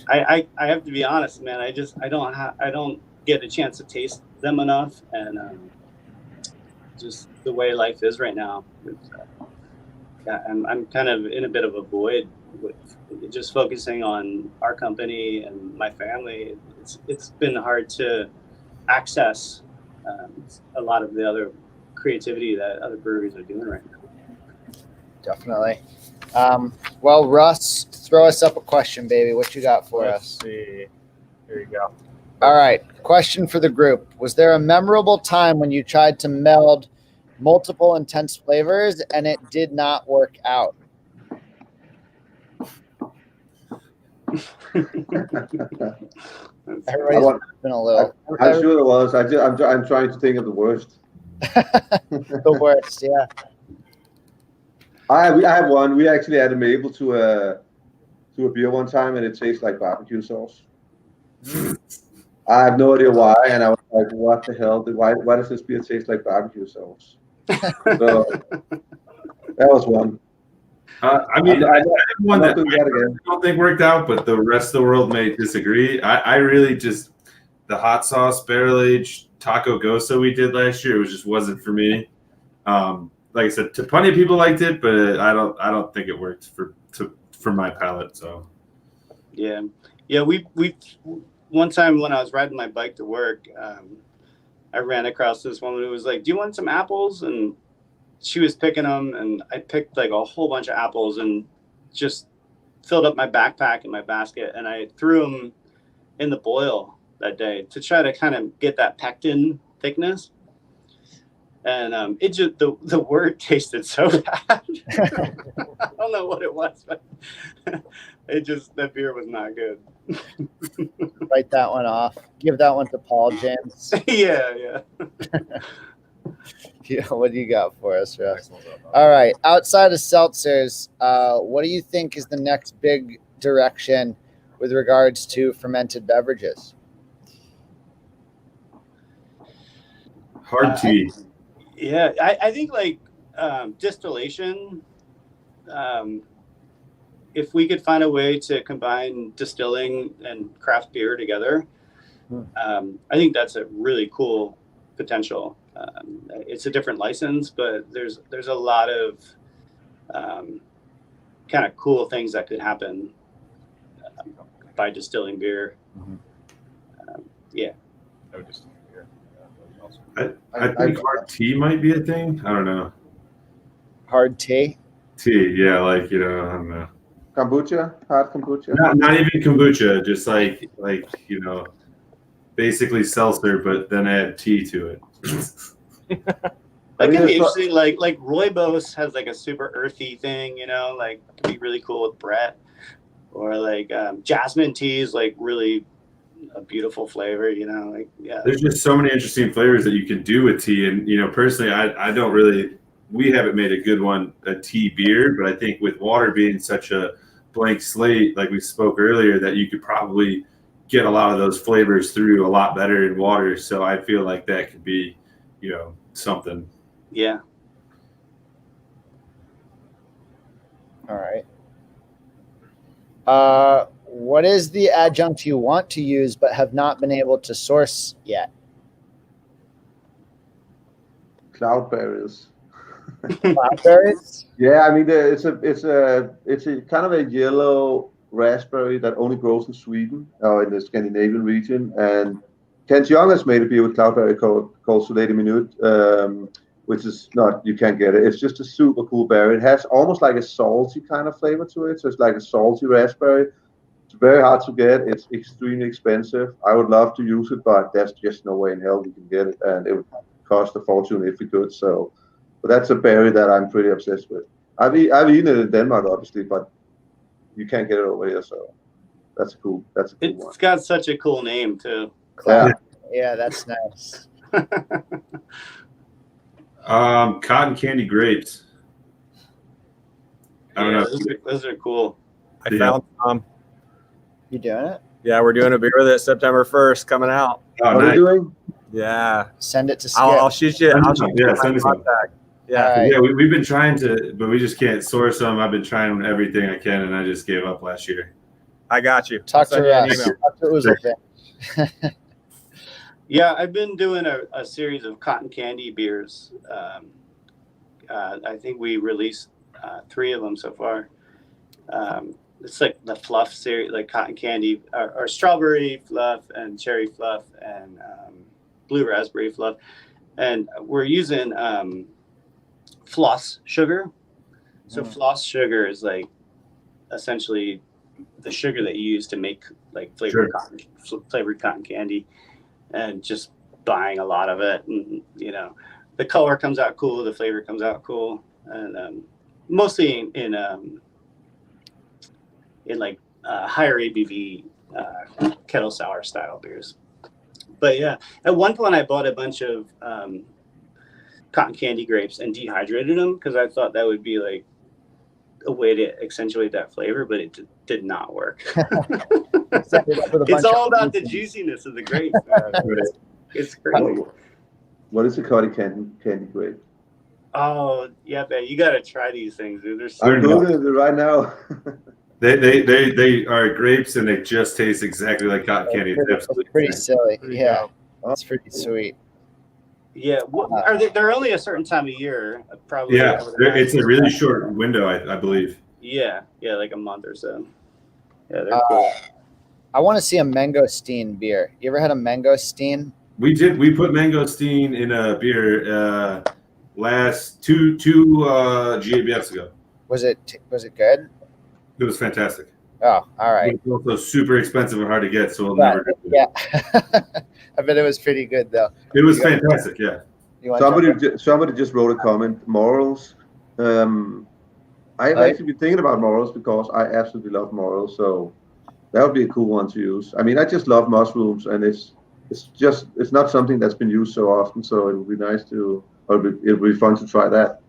I have to be honest, man. I don't get a chance to taste them enough, and just the way life is right now. I'm kind of in a bit of a void with just focusing on our company and my family. It's been hard to access a lot of the other creativity that other breweries are doing right now. Definitely. Well, Russ, throw us up a question, baby. What you got for us? Let's see. Here you go. All right. Question for the group. Was there a memorable time when you tried to meld multiple intense flavors and it did not work out? Everybody's been a little. I'm sure there was. I'm trying to think of the worst. The worst, yeah. I have one. We actually had a maple to a beer one time, and it tastes like barbecue sauce. I have no idea why, and I was like, "What the hell? Why does this beer taste like barbecue sauce?" So that was one. I mean, I had one that I don't think worked out, but the rest of the world may disagree. I really just the hot sauce barrel aged taco gosa we did last year, it just wasn't for me. Like I said, plenty of people liked it, but I don't think it worked for my palate. So yeah, we one time when I was riding my bike to work, I ran across this woman who was like, "Do you want some apples?" And she was picking them, and I picked like a whole bunch of apples and just filled up my backpack and my basket, and I threw them in the boil that day to try to kind of get that pectin thickness. And it just the wort tasted so bad. I don't know what it was, but that beer was not good. Write that one off. Give that one to Paul, James. Yeah. Yeah, what do you got for us, Russ? All right. Outside of seltzers, what do you think is the next big direction with regards to fermented beverages? Hard tea. Yeah, I think like distillation. If we could find a way to combine distilling and craft beer together, I think that's a really cool potential. It's a different license, but there's a lot of kind of cool things that could happen by distilling beer. Yeah. I think hard tea might be a thing. I don't know. Hard tea? Tea, yeah, like, I don't know. Kombucha? Hard kombucha? Not even kombucha, just like basically seltzer, but then add tea to it. That could be interesting. Like Rooibos has like a super earthy thing, like could be really cool with Brett. Or like jasmine tea is like really a beautiful flavor, like, yeah. There's just so many interesting flavors that you can do with tea. And, personally, I don't really, we haven't made a good one, a tea beer, but I think with water being such a blank slate, like we spoke earlier, that you could probably get a lot of those flavors through a lot better in water. So I feel like that could be, something. Yeah. All right. What is the adjunct you want to use but have not been able to source yet? Cloudberries. Cloudberries? Yeah, I mean it's a kind of a yellow raspberry that only grows in Sweden or in the Scandinavian region. And Kent Young has made a beer with cloudberry called Soleil Minute, which is not, you can't get it. It's just a super cool berry. It has almost like a salty kind of flavor to it. So it's like a salty raspberry. It's very hard to get. It's extremely expensive. I would love to use it, but there's just no way in hell we can get it. And it would cost a fortune if we could. So, but that's a berry that I'm pretty obsessed with. I've eaten it in Denmark, obviously, but you can't get it over here. So that's a cool one. It's got such a cool name too. Yeah, that's nice. Cotton candy grapes. I don't know. Those are cool. I found some. You doing it? Yeah, we're doing a beer with it September 1st coming out. What are you doing? Yeah. Send it to Skip. I'll shoot you. Send me some. Yeah. Right. Yeah, we've been trying to, but we just can't source them. I've been trying everything I can, and I just gave up last year. I got you. Talk to I'll send you an Russ. email. Talk to Uzzle. Yeah, I've been doing a series of cotton candy beers. I think we released 3 of them so far. It's like the fluff series, like cotton candy, or strawberry fluff and cherry fluff and blue raspberry fluff. And we're using floss sugar. So floss sugar is like essentially the sugar that you use to make like flavored cotton candy, and just buying a lot of it. And the color comes out cool, the flavor comes out cool, and mostly in like higher ABV kettle sour style beers. But yeah, at one point I bought a bunch of cotton candy grapes and dehydrated them because I thought that would be like a way to accentuate that flavor, but it did not work. It's all about the juiciness of the grapes. It's great. What is a cotton candy grape? Oh yeah, man, you got to try these things, dude. They're so I'm doing it right now. They are grapes, and they just taste exactly like cotton candy. It's pretty silly. Yeah, that's pretty sweet. Yeah, are they're only a certain time of year, probably. Yeah, it's a really short window, I believe. Yeah, like a month or so. Yeah, they're cool. I want to see a mangosteen beer. You ever had a mangosteen? We did. We put mangosteen in a beer last two GABFs ago. Was it good? It was fantastic. Oh, all right. It's also super expensive and hard to get, so we'll never get it. Yeah. I bet it was pretty good though. It was fantastic. Yeah. Somebody just wrote a comment. Morels. I've actually been thinking about morels because I absolutely love morels. So that would be a cool one to use. I mean, I just love mushrooms, and it's not something that's been used so often. So it would be nice to, or it would be fun to try that.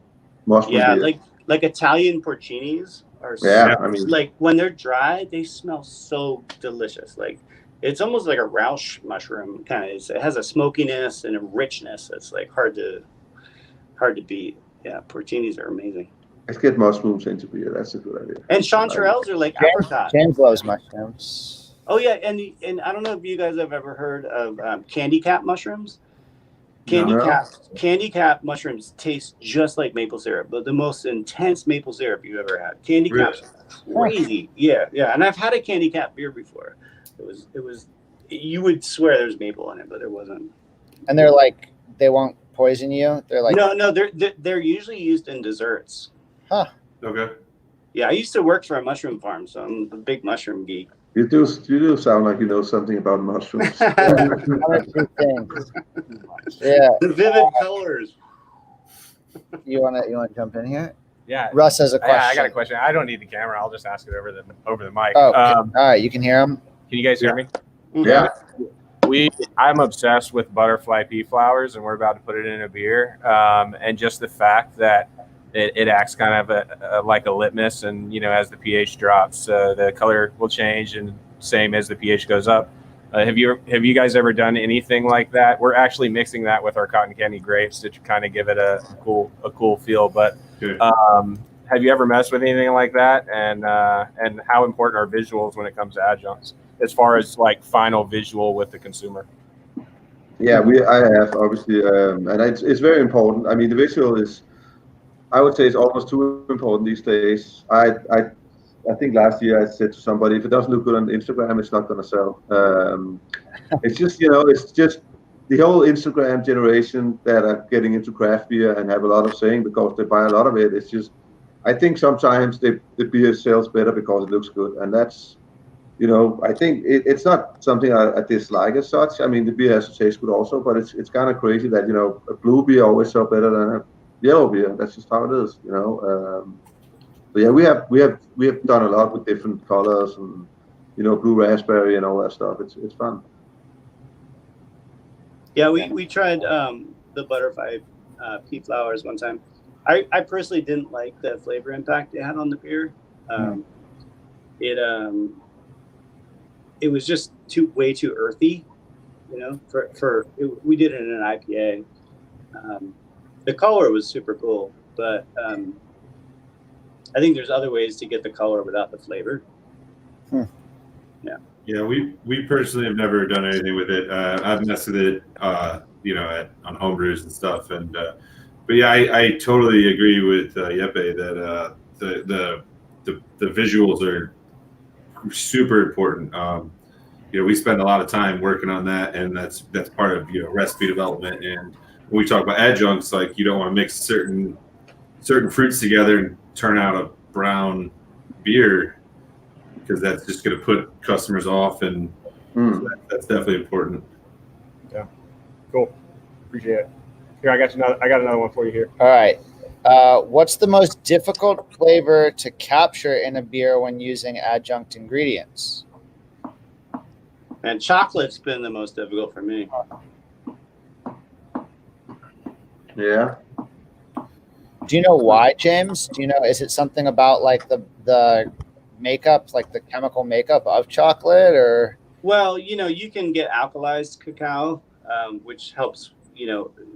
Mushroom beer. like Italian porcinis are. Yeah, I mean, like when they're dry, they smell so delicious. Like it's almost like a Rausch mushroom kind of. It has a smokiness and a richness that's like hard to beat. Yeah, porcinis are amazing. Let's get mushrooms into beer. That's a good idea. And chanterelles are like apricot. James loves mushrooms. Oh yeah, and I don't know if you guys have ever heard of candy cap mushrooms. Candy cap mushrooms taste just like maple syrup, but the most intense maple syrup you ever had. Candy caps, crazy. Yeah. And I've had a candy cap beer before. It was. You would swear there's maple in it, but there wasn't. And they're like, they won't poison you. They're like, no. They're usually used in desserts. Huh. Okay. Yeah, I used to work for a mushroom farm, so I'm a big mushroom geek. You do sound like you know something about mushrooms. Yeah. The vivid colors. You wanna jump in here? Yeah. Russ has a question. Yeah, I got a question. I don't need the camera. I'll just ask it over the mic. Oh, all right. You can hear him. Can you guys hear me? Yeah. I'm obsessed with butterfly pea flowers, and we're about to put it in a beer. And just the fact that it acts kind of like a litmus, and as the pH drops, the color will change, and same as the pH goes up. Have you guys ever done anything like that? We're actually mixing that with our cotton candy grapes to kind of give it a cool feel. But have you ever messed with anything like that? And how important are visuals when it comes to adjuncts, as far as like final visual with the consumer? Yeah, I have obviously, and it's very important. I mean, the visual is, I would say, it's almost too important these days. I think last year I said to somebody, if it doesn't look good on Instagram, it's not going to sell. It's just, it's just the whole Instagram generation that are getting into craft beer and have a lot of saying because they buy a lot of it. It's just, I think sometimes the beer sells better because it looks good. And that's, I think it's not something I dislike as such. I mean, the beer has to taste good also, but it's kind of crazy that, a blue beer always sells better than a yellow beer. That's just how it is, But yeah, we have done a lot with different colors and blue raspberry and all that stuff. It's fun. Yeah, we tried the butterfly pea flowers one time. I personally didn't like the flavor impact it had on the beer. It was just way too earthy, we did it in an IPA. The color was super cool, but I think there's other ways to get the color without the flavor. Yeah, Yeah, we personally have never done anything with it. I've messed with it, on home brews and stuff. And but yeah, I totally agree with Jeppe that the visuals are super important. We spend a lot of time working on that, and that's part of recipe development. And when we talk about adjuncts, like you don't want to mix certain fruits together and turn out a brown beer, because that's just going to put customers off, and so that's definitely important. Yeah, cool. Appreciate it. Here, I got another one for you here. All right. What's the most difficult flavor to capture in a beer when using adjunct ingredients? And chocolate's been the most difficult for me. Yeah. Do you know why, James? Do you know, is it something about like the makeup, like the chemical makeup of chocolate, or? Well, you can get alkalized cacao, which helps,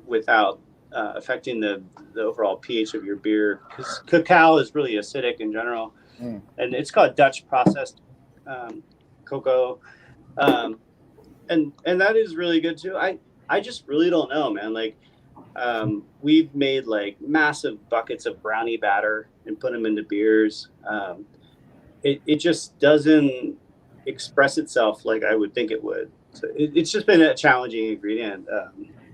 without affecting the overall pH of your beer, because cacao is really acidic in general, and it's called Dutch processed cocoa, and that is really good too. I just really don't know, man. Like, we've made like massive buckets of brownie batter and put them into beers. It just doesn't express itself like I would think it would. So it's just been a challenging ingredient,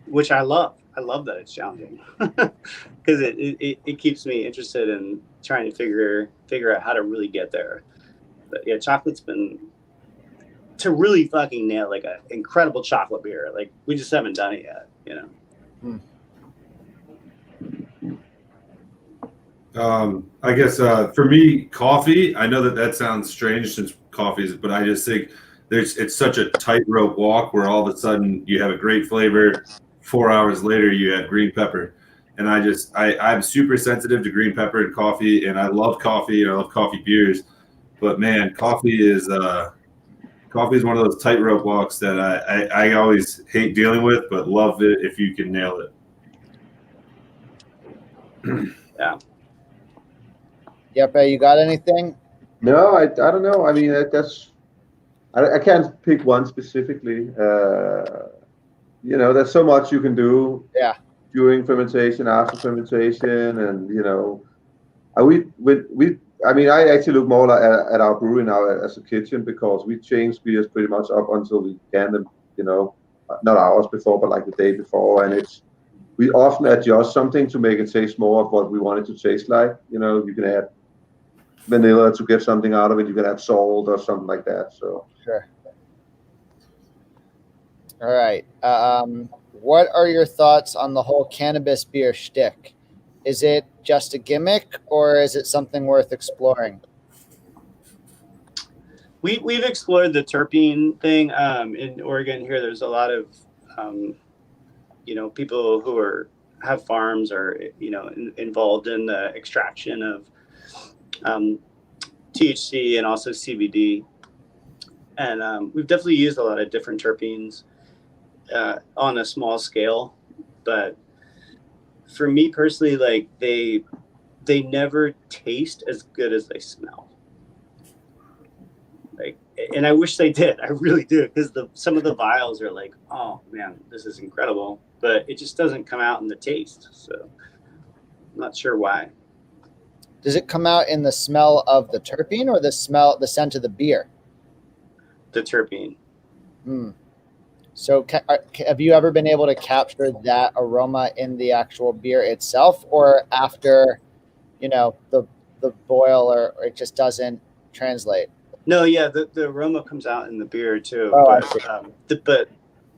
which I love. I love that it's challenging because it keeps me interested in trying to figure out how to really get there. But yeah, chocolate's been, to really fucking nail like an incredible chocolate beer. Like, we just haven't done it yet, I guess for me, coffee. I know that sounds strange since coffee but I just think it's such a tightrope walk where all of a sudden you have a great flavor. 4 hours later, you have green pepper, and I'm super sensitive to green pepper and coffee, and I love coffee and I love coffee beers, but man, coffee is one of those tightrope walks that I always hate dealing with, but love it if you can nail it. Yeah. Jeppe, you got anything? No, I don't know. I mean, I can't pick one specifically. There's so much you can do. Yeah. During fermentation, after fermentation, and I actually look more at our brewery now as a kitchen, because we change beers pretty much up until we can them. Not hours before, but like the day before, and we often adjust something to make it taste more of what we want it to taste like. You can add vanilla to get something out of it. You can add salt or something like that. So sure. All right. What are your thoughts on the whole cannabis beer shtick? Is it just a gimmick, or is it something worth exploring? We've explored the terpene thing in Oregon. Here, there's a lot of people who have farms or involved in the extraction of THC and also CBD, and we've definitely used a lot of different terpenes on a small scale. But for me personally, like they never taste as good as they smell. Like, and I wish they did. I really do, because some of the vials are like, oh man, this is incredible, but it just doesn't come out in the taste. So I'm not sure why. Does it come out in the smell of the terpene or the scent of the beer? The terpene. So have you ever been able to capture that aroma in the actual beer itself, or after, the boil, or it just doesn't translate? No, yeah, the aroma comes out in the beer too, but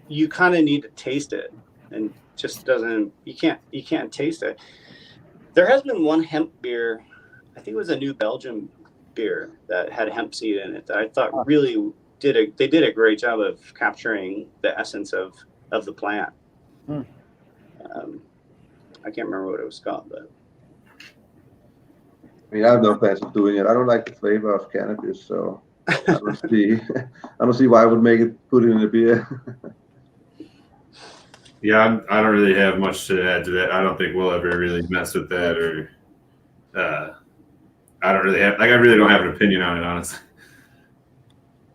you kind of need to taste it, and just doesn't. You can't taste it. There has been one hemp beer, I think it was a New Belgium beer that had hemp seed in it, that I thought really they did a great job of capturing the essence of the plant. I can't remember what it was called, but I mean, I have no plans of doing it. I don't like the flavor of cannabis, so I don't see why I would put it in a beer. Yeah, I don't really have much to add to that. I don't think we'll ever really mess with that, or I really don't have an opinion on it, honestly.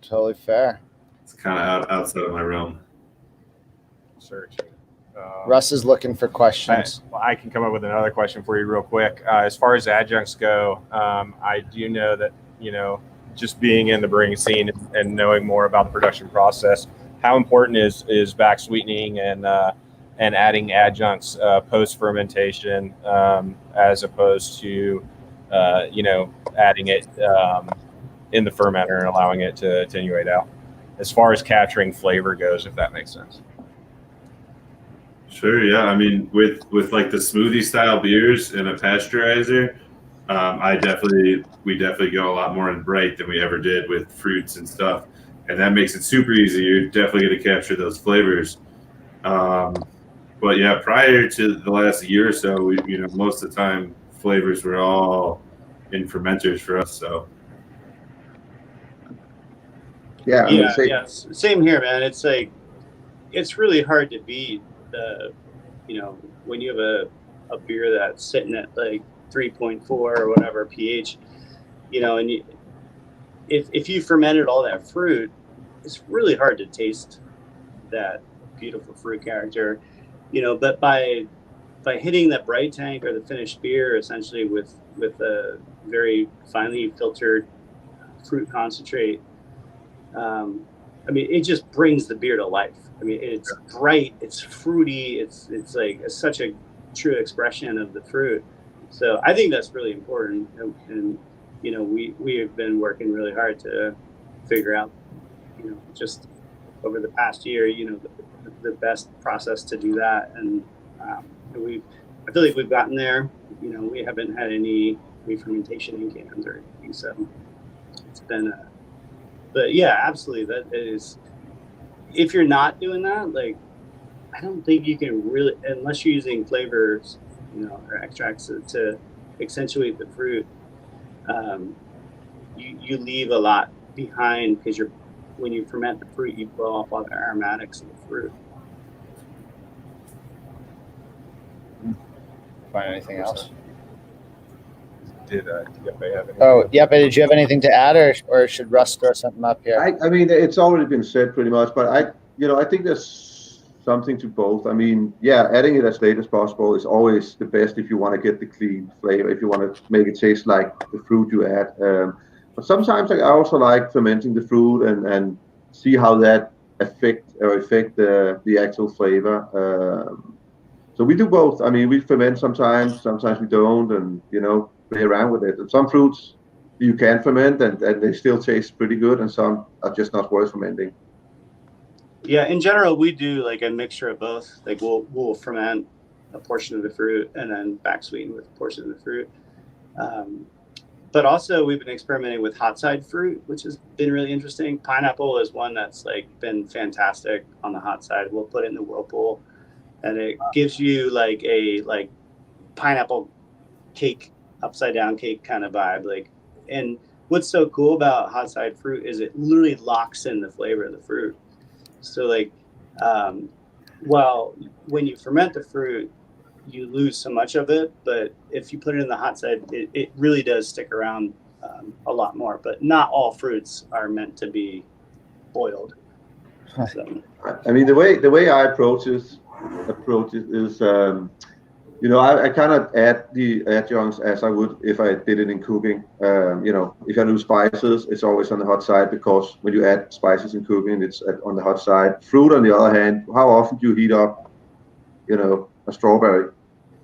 Totally fair. It's kind of outside of my realm. Search. Russ is looking for questions. I can come up with another question for you real quick. As far as adjuncts go, I do know that, just being in the brewing scene and knowing more about the production process, how important is back sweetening and adding adjuncts post fermentation as opposed to adding it in the fermenter and allowing it to attenuate out, as far as capturing flavor goes, if that makes sense. Sure, yeah. I mean, with like the smoothie style beers and a pasteurizer, we definitely go a lot more in bright than we ever did with fruits and stuff, and that makes it super easy. You're definitely going to capture those flavors. But yeah, prior to the last year or so, most of the time flavors were all in fermenters for us. So yeah, same here, man. It's like it's really hard to beat when you have a beer that's sitting at like 3.4 or whatever pH, and if you fermented all that fruit, it's really hard to taste that beautiful fruit character, but by hitting that bright tank or the finished beer essentially with a very finely filtered fruit concentrate, it just brings the beer to life. It's bright, it's fruity, it's like such a true expression of the fruit. So I think that's really important, and we have been working really hard to figure out, just over the past year, the best process to do that, and I feel like we've gotten there. We haven't had any re-fermentation in cans or anything, so it's been but yeah, absolutely, that is. If you're not doing that, like, I don't think you can really, unless you're using flavors, or extracts to accentuate the fruit, you leave a lot behind, because when you ferment the fruit, you blow off all the aromatics of the fruit. Find anything else? Did Jeppe have anything? Oh, Jeppe, did you have anything to add, or should Russ throw something up here? It's already been said pretty much, but I think there's something to both. Adding it as late as possible is always the best if you want to get the clean flavor, if you want to make it taste like the fruit you add. But sometimes I also like fermenting the fruit and see how that affect the actual flavor. So we do both. We ferment sometimes we don't, and play around with it. And some fruits you can ferment and they still taste pretty good, and some are just not worth fermenting. Yeah, in general, we do like a mixture of both. Like we'll ferment a portion of the fruit and then back sweeten with a portion of the fruit. But also we've been experimenting with hot side fruit, which has been really interesting. Pineapple is one that's like been fantastic on the hot side. We'll put it in the whirlpool, and it gives you like a pineapple cake, upside down cake kind of vibe. And what's so cool about hot side fruit is it literally locks in the flavor of the fruit. So when you ferment the fruit, you lose so much of it, but if you put it in the hot side, it really does stick around a lot more. But not all fruits are meant to be boiled. So. The way I approach it is I kind of add the adjuncts as I would if I did it in cooking. If I do spices, it's always on the hot side, because when you add spices in cooking, it's on the hot side. Fruit, on the other hand, how often do you heat up, a strawberry?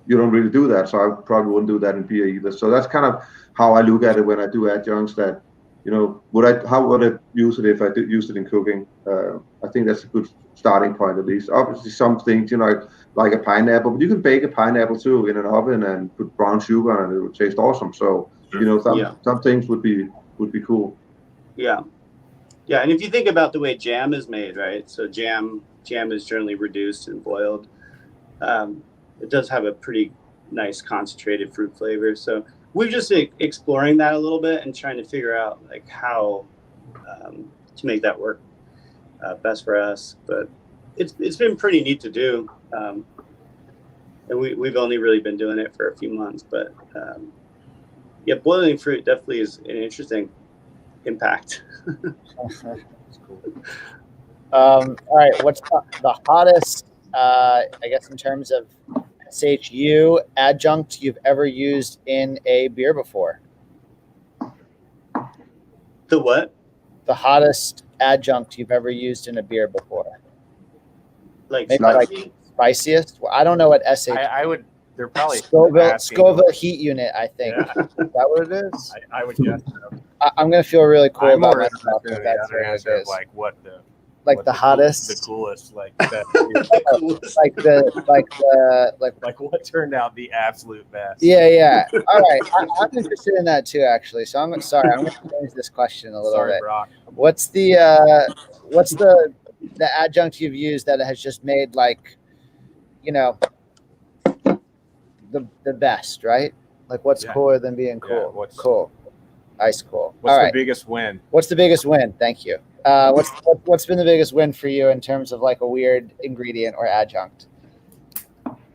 You don't really do that, so I probably wouldn't do that in beer either. So that's kind of how I look at it when I do adjuncts. That how would I use it if I did use it in cooking? I think that's a good starting point, at least. Obviously, some things, like a pineapple, but you can bake a pineapple too in an oven and put brown sugar on it. It would taste awesome. So, some things would be cool. Yeah. Yeah. And if you think about the way jam is made, right? So jam is generally reduced and boiled. It does have a pretty nice concentrated fruit flavor. So we're just exploring that a little bit and trying to figure out like how to make that work best for us. But it's been pretty neat to do. And we've only really been doing it for a few months, but boiling fruit definitely is an interesting impact. All right, what's the hottest, I guess, in terms of SHU adjunct you've ever used in a beer before? The what? The hottest adjunct you've ever used in a beer before? Like Maybe spicy? like spiciest? Well, I don't know what SH. I would. They're probably Scoville asking- heat unit, I think. Yeah. Is that what it is? I would guess so. I'm gonna feel really cool I'm about more myself interested if in the that's other what it answer of is. like what the Like what the hottest, the coolest, like that, like what turned out the absolute best. Yeah. All right, I'm interested in that too, actually. So I'm gonna change this question a little Sorry, bit. Brock. What's the adjunct you've used that has just made, like, you know, the best, right? Like, what's Yeah. cooler than being Yeah, cool? what's- cool? Ice cool. What's All the right. biggest win? What's the biggest win? Thank you. What's been the biggest win for you in terms of like a weird ingredient or adjunct?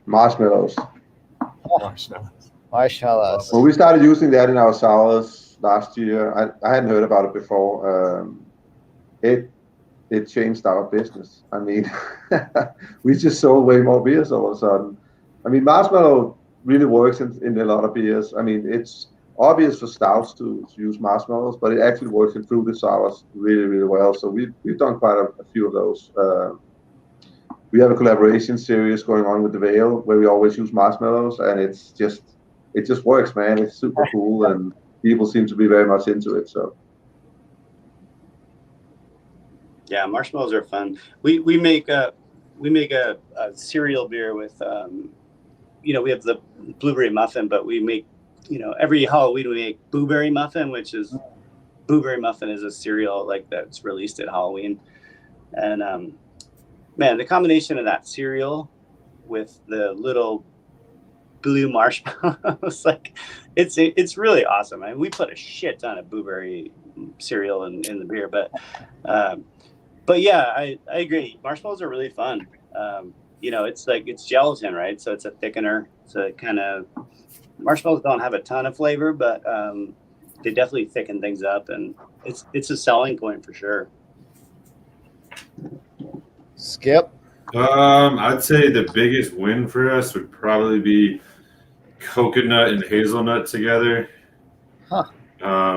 Marshmallows. Marshmallows. When we started using that in our sours last year, I hadn't heard about it before. It changed our business. I mean, we just sold way more beers all of a sudden. I mean, marshmallow really works in a lot of beers. I mean, it's obvious for stouts to use marshmallows, but it actually works in fruited sours really, really well. So we've done quite a few of those. We have a collaboration series going on with the Veil where we always use marshmallows, and it just works, man. It's super cool, and people seem to be very much into it. So. Yeah, marshmallows are fun. We make a cereal beer with we have the blueberry muffin, but we make, every Halloween we make blueberry muffin, which is blueberry muffin is a cereal like that's released at Halloween. And man, the combination of that cereal with the little blue marshmallows, like it's really awesome. I mean, we put a shit ton of blueberry cereal in the beer, but yeah, I agree. Marshmallows are really fun. It's gelatin, right? So it's a thickener. So it kind of, marshmallows don't have a ton of flavor, but they definitely thicken things up, and it's a selling point for sure. Skip. I'd say the biggest win for us would probably be coconut and hazelnut together. Huh.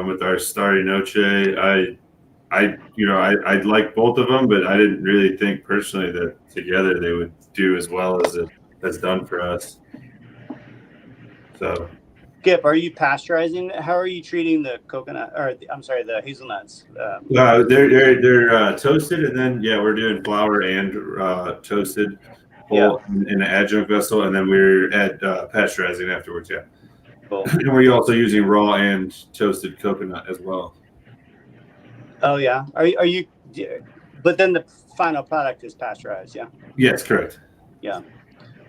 With our Starry Noche. I'd like both of them, but I didn't really think personally that together they would do as well as it has done for us. So, Skip, are you pasteurizing? How are you treating the coconut, or the hazelnuts? they're toasted, and then we're doing flour and toasted in an adjunct vessel, and then we're pasteurizing afterwards. Yeah, cool. And we're also using raw and toasted coconut as well. Oh yeah, are you? But then the final product is pasteurized. Yeah. Yes, correct. Yeah.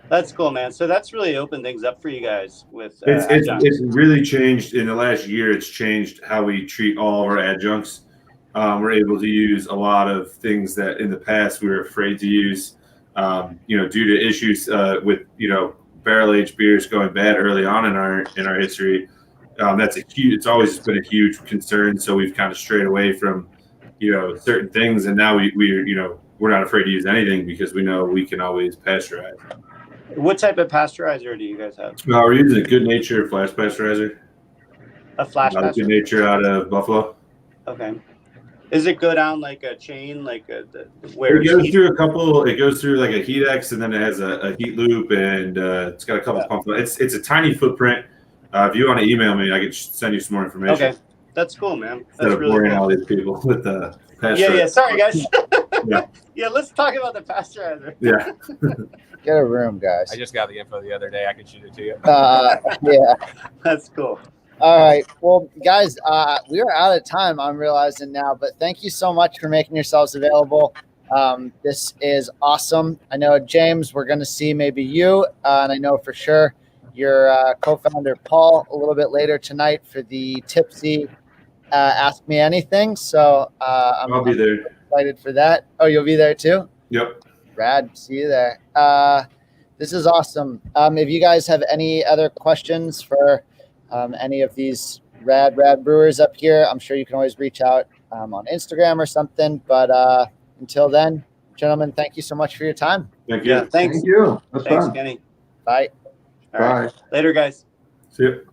That's cool, man. So that's really opened things up for you guys with it's really changed in the last year. It's changed how we treat all of our adjuncts. We're able to use a lot of things that in the past we were afraid to use, due to issues with barrel aged beers going bad early on in our history. It's always been a huge concern. So we've kind of strayed away from certain things, and now we're not afraid to use anything because we know we can always pasteurize. What type of pasteurizer do you guys have? We're using a Good Nature flash pasteurizer. A flash pasteurizer? Good Nature out of Buffalo. Okay. Does it go down like a chain, where it goes through a couple? It goes through like a heat X, and then it has a heat loop, and it's got a couple pumps. It's a tiny footprint. If you want to email me, I can send you some more information. Okay, that's cool, man. That's Instead of really boring cool. all these people with the pasteurizer. Yeah. Sorry, guys. Yeah. Yeah, let's talk about the pasteurizer. Yeah. Get a room, guys. I just got the info the other day. I can shoot it to you. Yeah. That's cool. All right. Well, guys, we are out of time, I'm realizing now, but thank you so much for making yourselves available. This is awesome. I know, James, we're going to see maybe you, and I know for sure your co-founder, Paul, a little bit later tonight for the Tipsy Ask Me Anything. So I'll be there. Excited for that. Oh, you'll be there too? Yep. Rad. See you there. This is awesome. If you guys have any other questions for any of these rad brewers up here. I'm sure you can always reach out on Instagram or something. But until then, gentlemen, thank you so much for your time. Thank you. Yeah, thanks. Thank you. That's Thanks, fun. Kenny. Bye. All right. Bye. Later, guys. See you.